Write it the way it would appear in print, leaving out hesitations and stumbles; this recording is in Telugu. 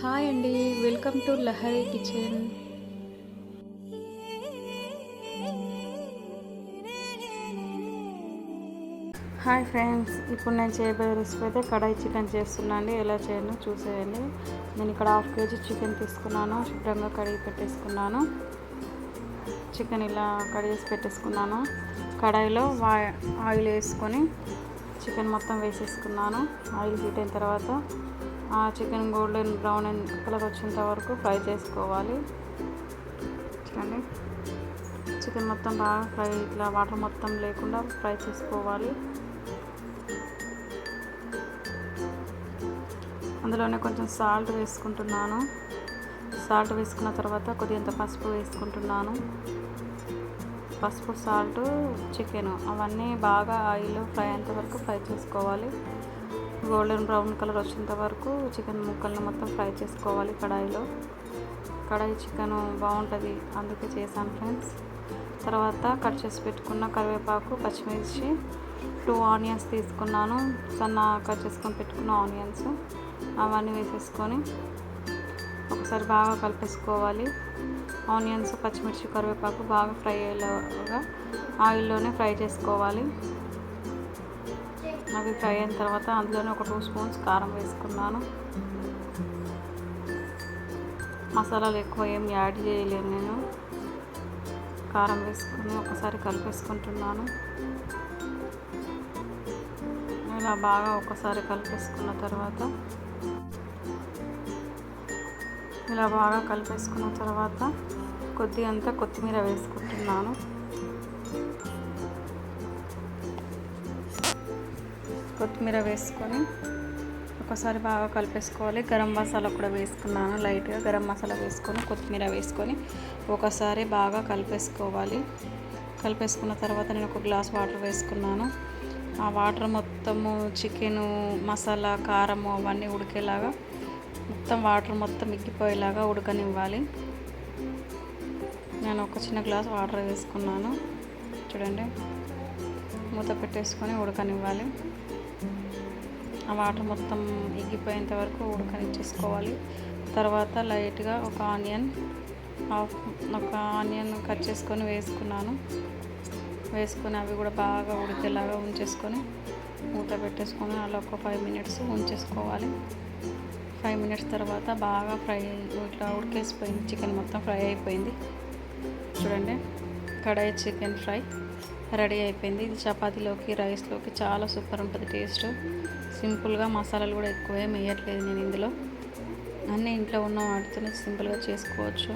హాయ్ అండి, welcome to Lahari kitchen. Hi friends, ఇప్పుడు నేను చేయబోయే రెసిపీ అయితే కడాయి చికెన్ చేస్తున్నా అండి. ఎలా చేయను చూసేయండి. నేను ఇక్కడ 1/2 kg చికెన్ తీసుకున్నాను. శుభ్రంగా కడిగి పెట్టేసుకున్నాను. చికెన్ ఇలా కడిగేసి పెట్టేసుకున్నాను. కడాయిలో ఆయిల్ వేసుకొని చికెన్ మొత్తం వేసేసుకున్నాను. ఆయిల్ హీట్ అయిన తర్వాత ఆ చికెన్ గోల్డెన్ బ్రౌన్ కలర్ వచ్చేంత వరకు ఫ్రై చేసుకోవాలి. చూడండి, చికెన్ మొత్తం బాగా ఫ్రై, ఇట్లా వాటర్ మొత్తం లేకుండా ఫ్రై చేసుకోవాలి. అందులోనే కొంచెం సాల్ట్ వేసుకుంటున్నాను. సాల్ట్ వేసుకున్న తర్వాత కొద్దిగంత పసుపు వేసుకుంటున్నాను. పసుపు, సాల్ట్, చికెన్ అవన్నీ బాగా ఆయిల్లో ఫ్రై అయ్యేంత వరకు ఫ్రై చేసుకోవాలి. గోల్డెన్ బ్రౌన్ కలర్ వచ్చేంత వరకు చికెన్ ముక్కలను మొత్తం ఫ్రై చేసుకోవాలి. కడాయి చికెన్ బాగుంటుంది, అందుకే చేశాను ఫ్రెండ్స్. తర్వాత కట్ చేసి పెట్టుకున్న కరివేపాకు, పచ్చిమిర్చి, 2 ఆనియన్స్ తీసుకున్నాను. సన్న కట్ చేసుకొని పెట్టుకున్న ఆనియన్స్ అవన్నీ వేసేసుకొని ఒకసారి బాగా కలిపేసుకోవాలి. ఆనియన్స్, పచ్చిమిర్చి, కరివేపాకు బాగా ఫ్రై అయ్యేలాగా ఆయిల్లోనే ఫ్రై చేసుకోవాలి. అవి ఫ్రై అయిన తర్వాత అందులోనే ఒక 2 స్పూన్స్ కారం వేసుకున్నాను. మసాలాలు ఎక్కువ ఏం యాడ్ చేయలేను నేను. కారం వేసుకొని ఒకసారి కలిపేసుకుంటున్నాను. ఇలా బాగా ఒకసారి కలిపేసుకున్న తర్వాత కొద్దిగంత కొత్తిమీర వేసుకుంటున్నాను. కొత్తిమీర వేసుకొని ఒకసారి బాగా కలిపేసుకోవాలి. గరం మసాలా కూడా వేసుకున్నాను. లైట్గా గరం మసాలా వేసుకొని కొత్తిమీర వేసుకొని ఒకసారి బాగా కలిపేసుకోవాలి. కలిపేసుకున్న తర్వాత నేను 1 గ్లాస్ వాటర్ వేసుకున్నాను. ఆ వాటర్ మొత్తము చికెను, మసాలా, కారము అవన్నీ ఉడికేలాగా మొత్తం వాటర్ మొత్తం ఎక్కిపోయేలాగా ఉడకనివ్వాలి. నేను ఒక చిన్న గ్లాస్ వాటర్ వేసుకున్నాను. చూడండి, మూత పెట్టేసుకొని ఉడకనివ్వాలి. ఆ వాటర్ మొత్తం ఎగిపోయేంత వరకు ఉడకనిచ్చేసుకోవాలి. తర్వాత లైట్గా ఒక ఆనియన్ కట్ చేసుకొని వేసుకొని అవి కూడా బాగా ఉడికేలాగా ఉంచేసుకొని మూత పెట్టేసుకొని అలా ఒక 5 minutes ఉంచేసుకోవాలి. 5 minutes తర్వాత బాగా ఫ్రై, ఇట్లా ఉడికేసిపోయింది. చికెన్ మొత్తం ఫ్రై అయిపోయింది. చూడండి, కడాయి చికెన్ ఫ్రై రెడీ అయిపోయింది. ఇది చపాతీలోకి, రైస్లోకి చాలా సూపర్ ఉంటుంది టేస్ట్. సింపుల్గా, మసాలాలు కూడా ఎక్కువ ఏం వేయట్లేదు నేను ఇందులో. అన్నీ ఇంట్లో ఉన్న వాటితోనే సింపుల్గా చేసుకోవచ్చు.